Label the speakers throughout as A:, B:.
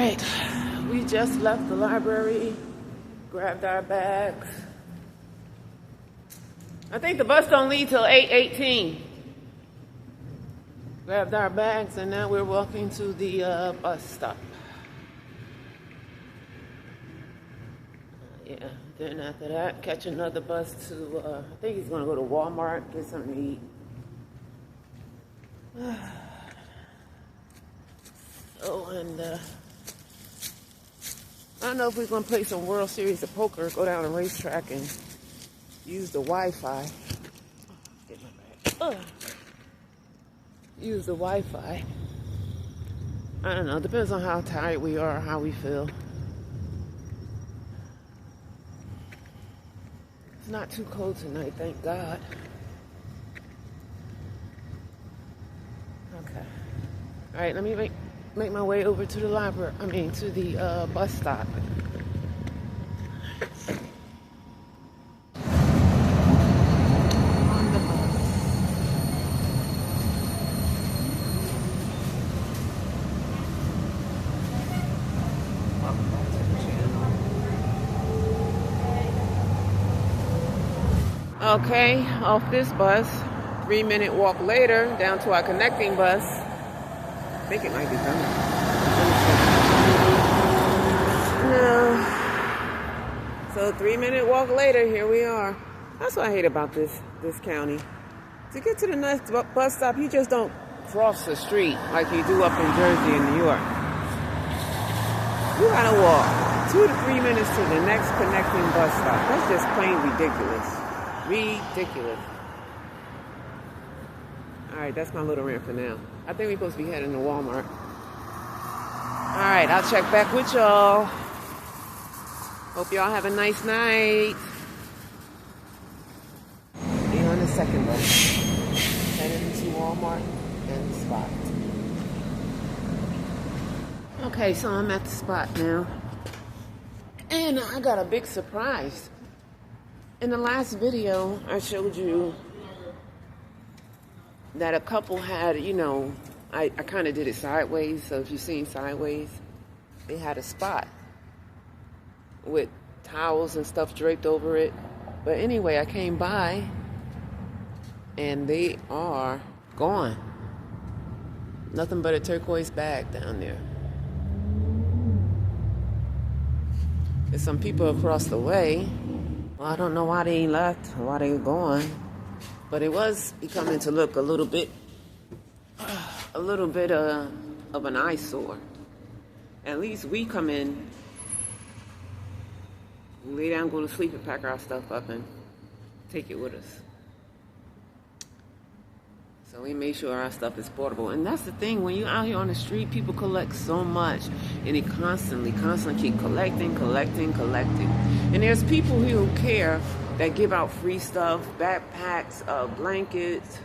A: right, we just left the library, grabbed our bags. I think the bus don't leave till 8:18. Grabbed our bags and now we're walking to the bus stop. Yeah, then after that, catch another bus to, I think he's gonna go to Walmart, get something to eat. I don't know if we're gonna play some World Series of Poker, go down the racetrack and use the Wi-Fi. Get my bag. Use the Wi-Fi. I don't know, depends on how tired we are, how we feel. It's not too cold tonight, thank God. Okay. All right, let me make my way over to the library. To the bus stop. Okay, off this bus. 3-minute walk later, down to our connecting bus. I think it might be coming. No. So 3-minute walk later, here we are. That's what I hate about this county. To get to the next bus stop, you just don't cross the street like you do up in Jersey and New York. You gotta walk 2 to 3 minutes to the next connecting bus stop. That's just plain ridiculous. Ridiculous. Alright, that's my little rant for now. I think we're supposed to be heading to Walmart. Alright, I'll check back with y'all. Hope y'all have a nice night. Be on the second bus. Heading to Walmart and the spot. Okay, so I'm at the spot now. And I got a big surprise. In the last video, I showed you that a couple had, I kind of did it sideways. So if you've seen sideways, they had a spot with towels and stuff draped over it. But anyway, I came by and they are gone. Nothing but a turquoise bag down there. There's some people across the way. Well, I don't know why they left, why they were gone, but it was becoming to look a little bit of an eyesore. At least we come in, lay down, go to sleep, and pack our stuff up and take it with us. So we made sure our stuff is portable. And that's the thing, when you're out here on the street, people collect so much. And they constantly keep collecting. And there's people here who care, that give out free stuff, backpacks, blankets,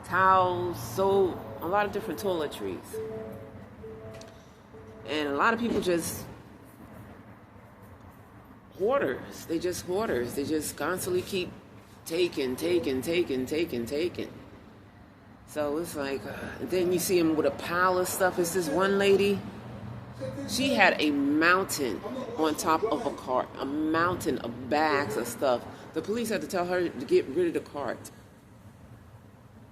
A: towels, so a lot of different toiletries. And a lot of people just hoarders. They just hoarders. They just constantly keep taking. So it's like, then you see them with a pile of stuff. It's this one lady, she had a mountain on top of a cart, a mountain of bags of stuff. The police had to tell her to get rid of the cart.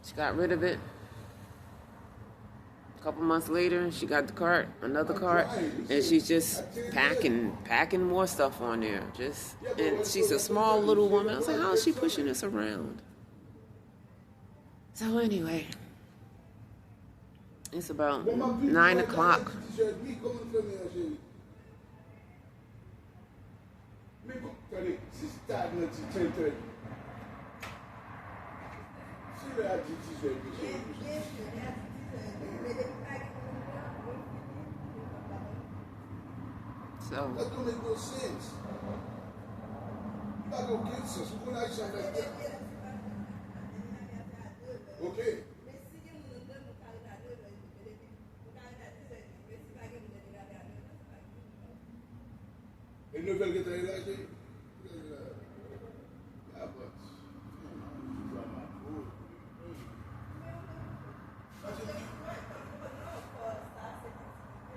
A: She got rid of it. A couple months later, she got the cart, another cart, and she's just packing more stuff on there. And she's a small little woman. I was like, how is she pushing this around? So anyway, it's about 9 o'clock. So that don't make no sense. You gotta go get some. Okay. Et ne veulent que tu ailles lâcher.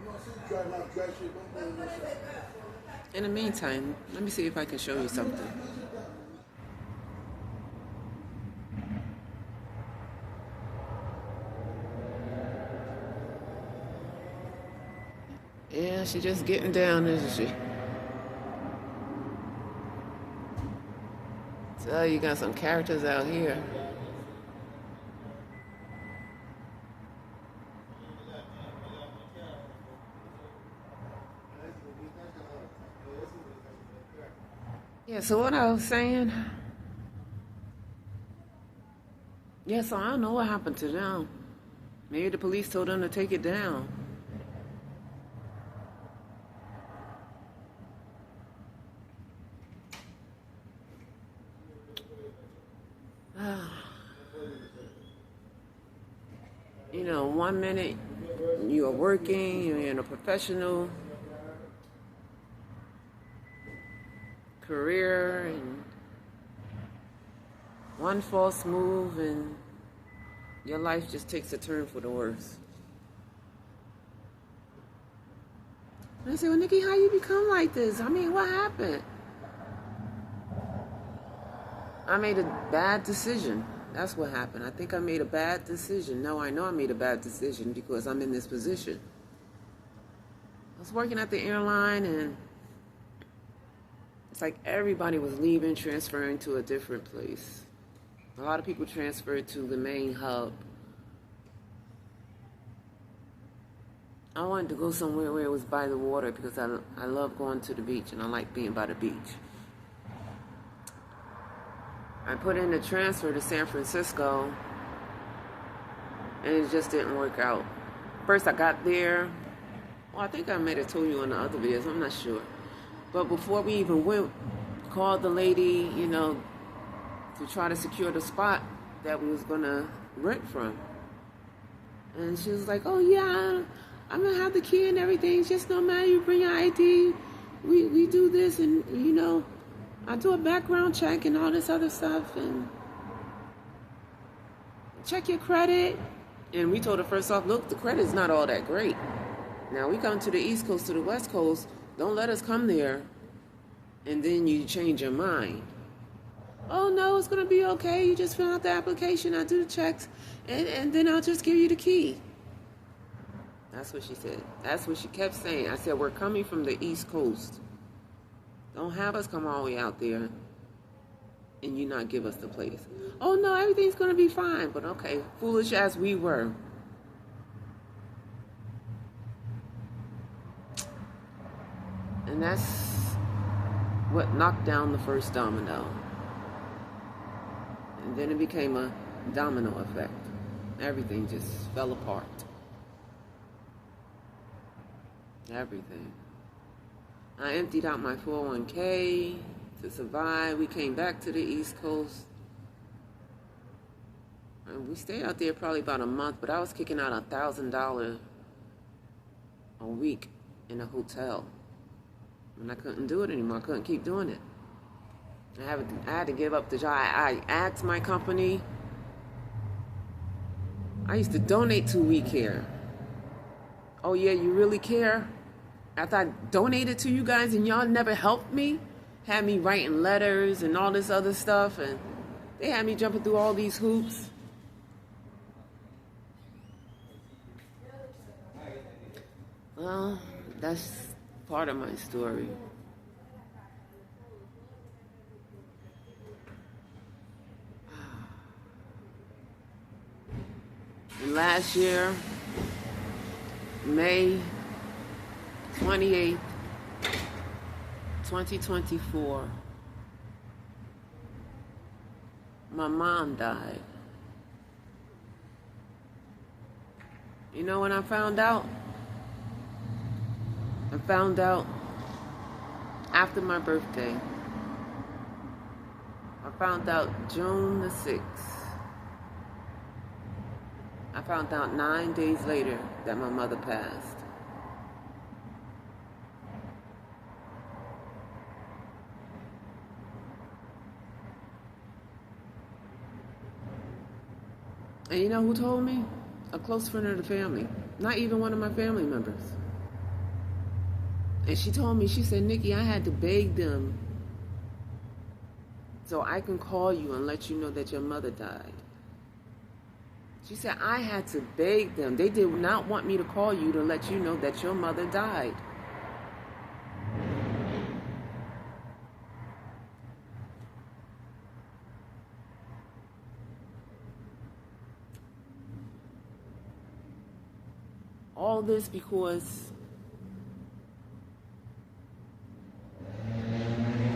A: Non, c'est In the meantime, let me see if I can show you something. Yeah, she's just getting down, isn't she? So you got some characters out here. Yeah, so what I was saying, yeah, so I don't know what happened to them. Maybe the police told them to take it down. You know, 1 minute you are working, you're in a professional career, and one false move and your life just takes a turn for the worse. And I said, well, Nikki, how you become like this? I mean, what happened? I made a bad decision. That's what happened. I think I made a bad decision. No, I know I made a bad decision because I'm in this position. I was working at the airline, and it's like everybody was leaving, transferring to a different place. A lot of people transferred to the main hub. I wanted to go somewhere where it was by the water because I love going to the beach and I like being by the beach. I put in a transfer to San Francisco and it just didn't work out. First I got there, well, I think I might have told you on the other videos, I'm not sure. But before we even went, called the lady, to try to secure the spot that we was gonna rent from. And she was like, oh yeah, I'm gonna have the key and everything, just no matter, you bring your ID, we do this, and I do a background check and all this other stuff, and check your credit. And we told her first off, look, the credit's not all that great. Now we come to the East Coast, to the West Coast, don't let us come there and then you change your mind. Oh no, it's gonna be okay, you just fill out the application, I do the checks, and then I'll just give you the key. That's what she said. That's what she kept saying. I said, we're coming from the East Coast. Don't have us come all the way out there and you not give us the place. Oh no, everything's gonna be fine. But okay, foolish as we were. And that's what knocked down the first domino. And then it became a domino effect. Everything just fell apart. Everything. I emptied out my 401k to survive. We came back to the East Coast. And we stayed out there probably about a month, but I was kicking out $1,000 a week in a hotel. And I couldn't do it anymore. I couldn't keep doing it. I had to give up the job. I asked my company. I used to donate to We Care. Oh yeah, you really care? After I donated to you guys and y'all never helped me, had me writing letters and all this other stuff, and they had me jumping through all these hoops. Well, that's part of my story. And last year, May 28th, 2024, my mom died. You know when I found out? I found out after my birthday. I found out June the 6th. I found out 9 days later that my mother passed. And you know who told me? A close friend of the family. Not even one of my family members. And she told me, she said, Nikki, I had to beg them so I can call you and let you know that your mother died. She said, I had to beg them. They did not want me to call you to let you know that your mother died. All this because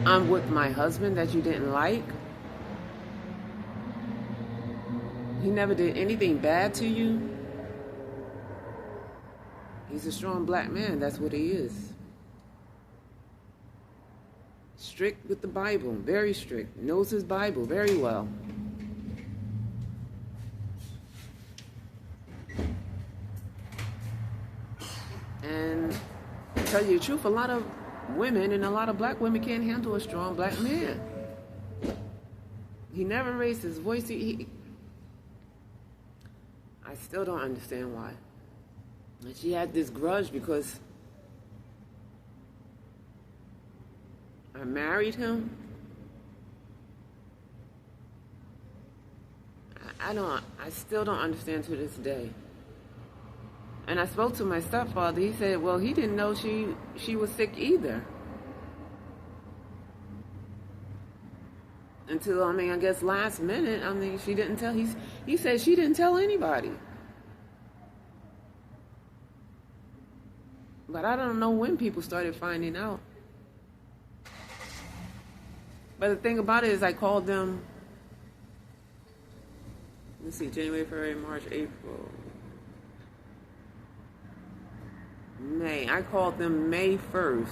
A: I'm with my husband that you didn't like. He never did anything bad to you. He's a strong black man. That's what he is. Strict with the Bible. Very strict. Knows his Bible very well. And to tell you the truth, a lot of women and a lot of black women can't handle a strong black man. He never raised his voice. I still don't understand why. And she had this grudge because I married him. I still don't understand to this day. And I spoke to my stepfather. He said, well, he didn't know she was sick either. Until, I guess last minute, she didn't tell. He said she didn't tell anybody. But I don't know when people started finding out. But the thing about it is I called them, let's see, January, February, March, April, May. I called them May 1st.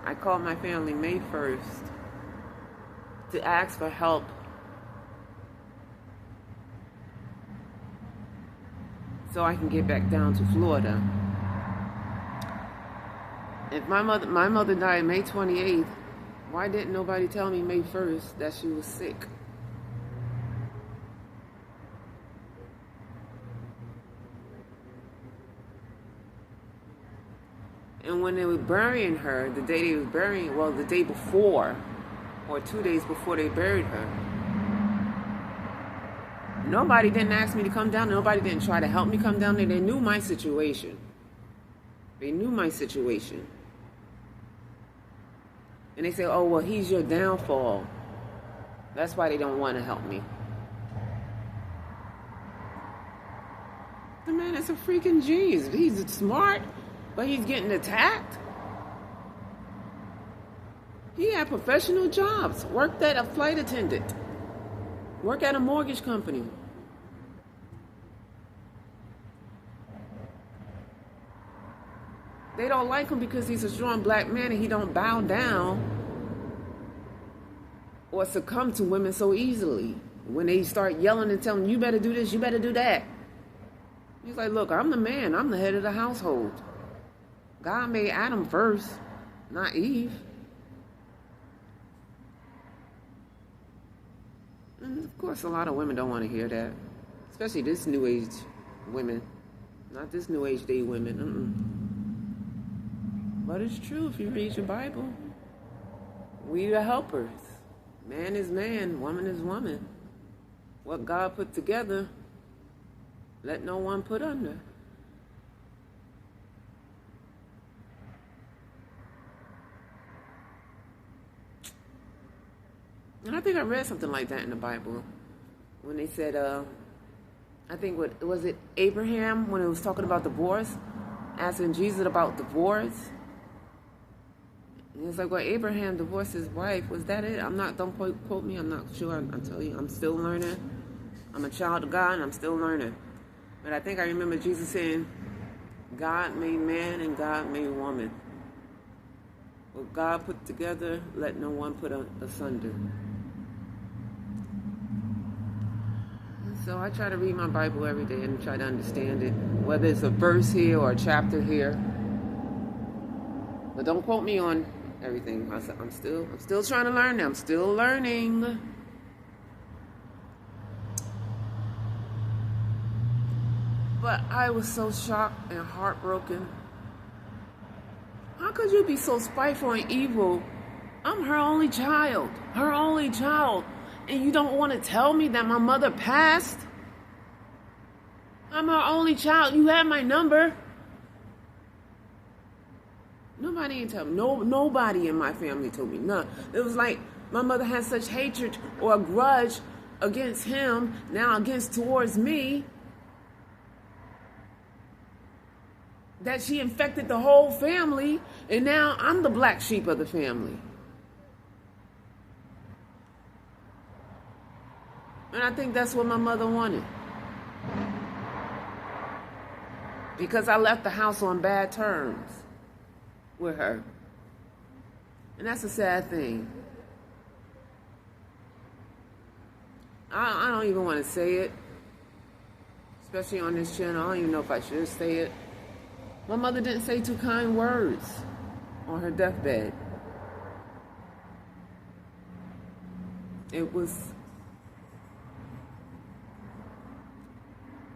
A: I called my family May 1st to ask for help so I can get back down to Florida. If my mother died May 28th, why didn't nobody tell me May 1st that she was sick? And when they were burying her, the day they were burying, well, the day before, or 2 days before they buried her, nobody didn't ask me to come down. Nobody didn't try to help me come down there. They knew my situation. They knew my situation. And they say, oh, well, he's your downfall. That's why they don't want to help me. The man is a freaking genius. He's smart, but he's getting attacked. He had professional jobs. Worked at a flight attendant. Worked at a mortgage company. They don't like him because he's a strong black man and he don't bow down or succumb to women so easily. When they start yelling and telling you better do this, you better do that. He's like, look, I'm the man. I'm the head of the household. God made Adam first, not Eve. And of course, a lot of women don't want to hear that. Especially this new age women. Not this new age day women. But it's true if you read your Bible. We are helpers. Man is man, woman is woman. What God put together, let no one put under. And I think I read something like that in the Bible. When they said, I think, was it Abraham when it was talking about divorce? Asking Jesus about divorce. And it's like, well, Abraham divorced his wife. Was that it? Don't quote me. I'm not sure. I'll tell you, I'm still learning. I'm a child of God and I'm still learning. But I think I remember Jesus saying, God made man and God made woman. What God put together, let no one put asunder. And so I try to read my Bible every day and try to understand it, whether it's a verse here or a chapter here. But don't quote me on everything. I'm still trying to learn. I'm still learning. But I was so shocked and heartbroken How could you be so spiteful and evil? I'm her only child. Her only child. And you don't want to tell me that my mother passed? I'm her only child. You have my number. Nobody ain't tell me. Nobody in my family told me. None. It was like my mother had such hatred or a grudge against him, now towards me, that she infected the whole family, and now I'm the black sheep of the family. And I think that's what my mother wanted. Because I left the house on bad terms with her. And that's a sad thing. I don't even want to say it. Especially on this channel. I don't even know if I should say it. My mother didn't say 2 kind words on her deathbed.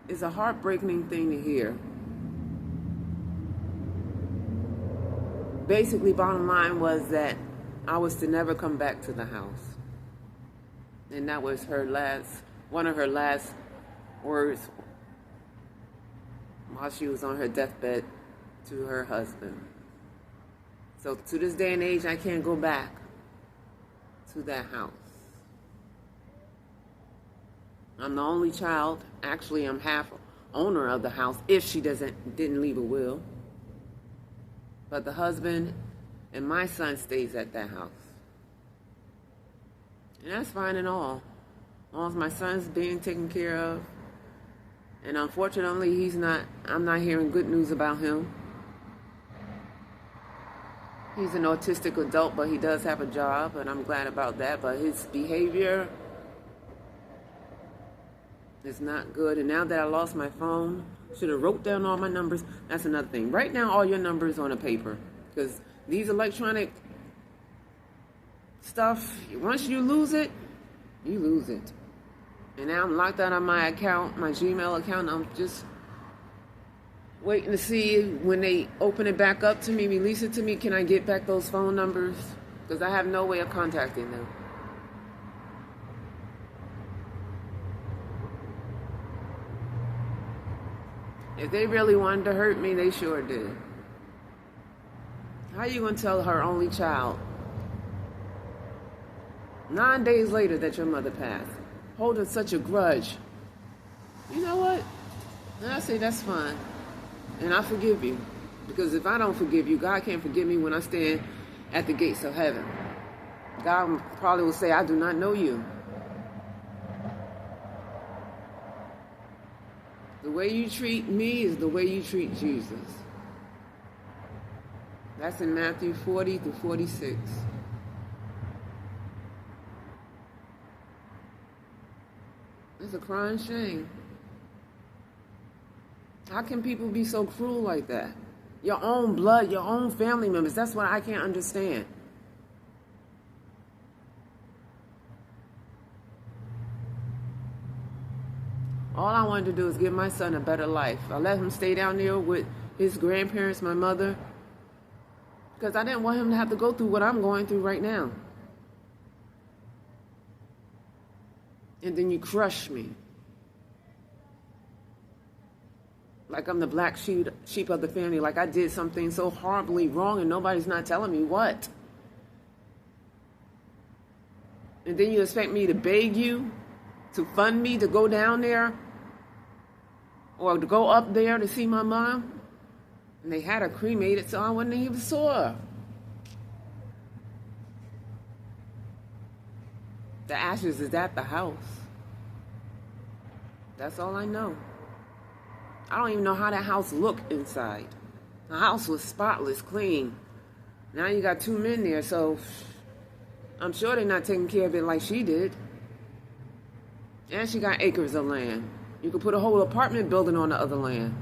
A: It's a heartbreaking thing to hear. Basically, bottom line was that I was to never come back to the house. And that was one of her last words while she was on her deathbed to her husband. So to this day and age, I can't go back to that house. I'm the only child. Actually, I'm half owner of the house if she didn't leave a will. But the husband and my son stays at that house. And that's fine and all. As long as my son's being taken care of. And unfortunately, I'm not hearing good news about him. He's an autistic adult, but he does have a job, and I'm glad about that. But his behavior is not good. And now that I lost my phone, should have wrote down all my numbers. That's another thing. Write down all your numbers on a paper. Because these electronic stuff, once you lose it, you lose it. And now I'm locked out of my account, my Gmail account. I'm just waiting to see when they open it back up to me, release it to me, can I get back those phone numbers? Because I have no way of contacting them. If they really wanted to hurt me, they sure did. How you going to tell her only child 9 days later that your mother passed, holding such a grudge? You know what? And I say that's fine. And I forgive you. Because if I don't forgive you, God can't forgive me when I stand at the gates of heaven. God probably will say, I do not know you. The way you treat me is the way you treat Jesus. That's in Matthew 40 through 46. It's a crying shame. How can people be so cruel like that? Your own blood, your own family members. That's what I can't understand. All I wanted to do is give my son a better life. I let him stay down there with his grandparents, my mother, because I didn't want him to have to go through what I'm going through right now. And then you crush me. Like I'm the black sheep of the family, like I did something so horribly wrong and nobody's not telling me what. And then you expect me to beg you, to fund me to go down there, or to go up there to see my mom. And they had her cremated so I wouldn't even saw her. The ashes is at the house. That's all I know. I don't even know how that house looked inside. The house was spotless, clean. Now you got 2 men there, so I'm sure they're not taking care of it like she did. And she got acres of land. You could put a whole apartment building on the other land.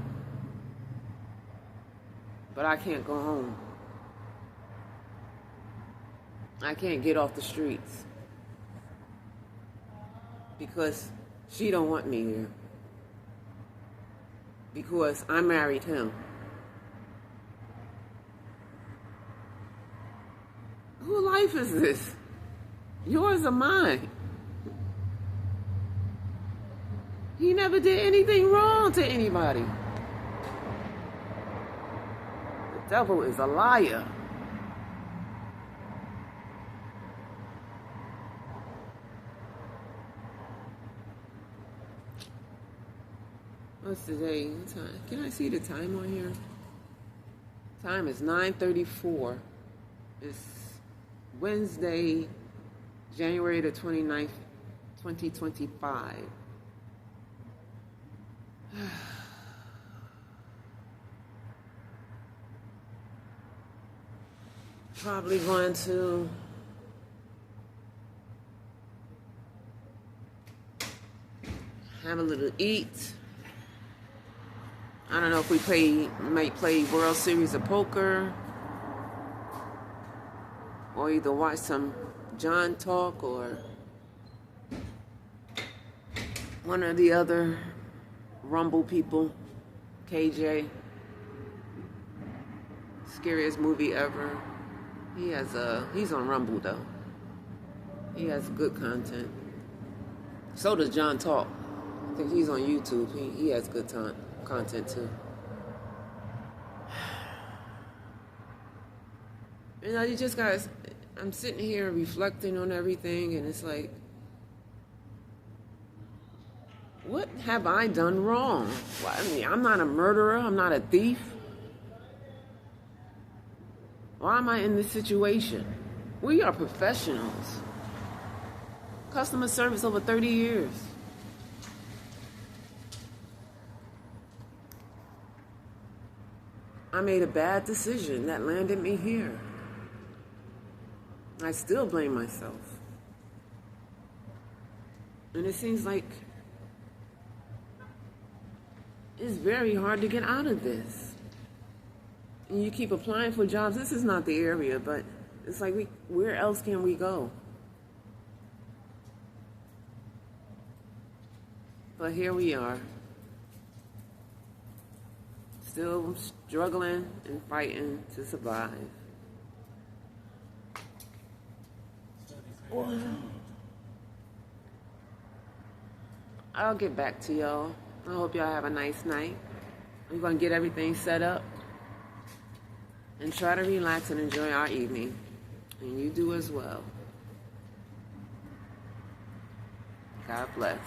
A: But I can't go home. I can't get off the streets. Because she don't want me here. Because I married him. life is this? Yours or mine? He never did anything wrong to anybody. The devil is a liar. What's today? What time? Can I see the time on here? Time is 9:34. It's Wednesday, January the 29th, 2025. Probably going to have a little eat. I don't know if we might play World Series of Poker, or either watch some John talk or one or the other Rumble people. KJ, scariest movie ever. He's on Rumble though. He has good content. So does John Talk. I think he's on YouTube. He has good content too. You just guys, I'm sitting here reflecting on everything, and it's like, what have I done wrong? Well, I mean, I'm not a murderer. I'm not a thief. Why am I in this situation? We are professionals. Customer service over 30 years. I made a bad decision that landed me here. I still blame myself. And it seems like it's very hard to get out of this. And you keep applying for jobs. This is not the area, but it's like, where else can we go? But here we are. Still struggling and fighting to survive. I'll get back to y'all. I hope y'all have a nice night. We're going to get everything set up and try to relax and enjoy our evening. And you do as well. God bless.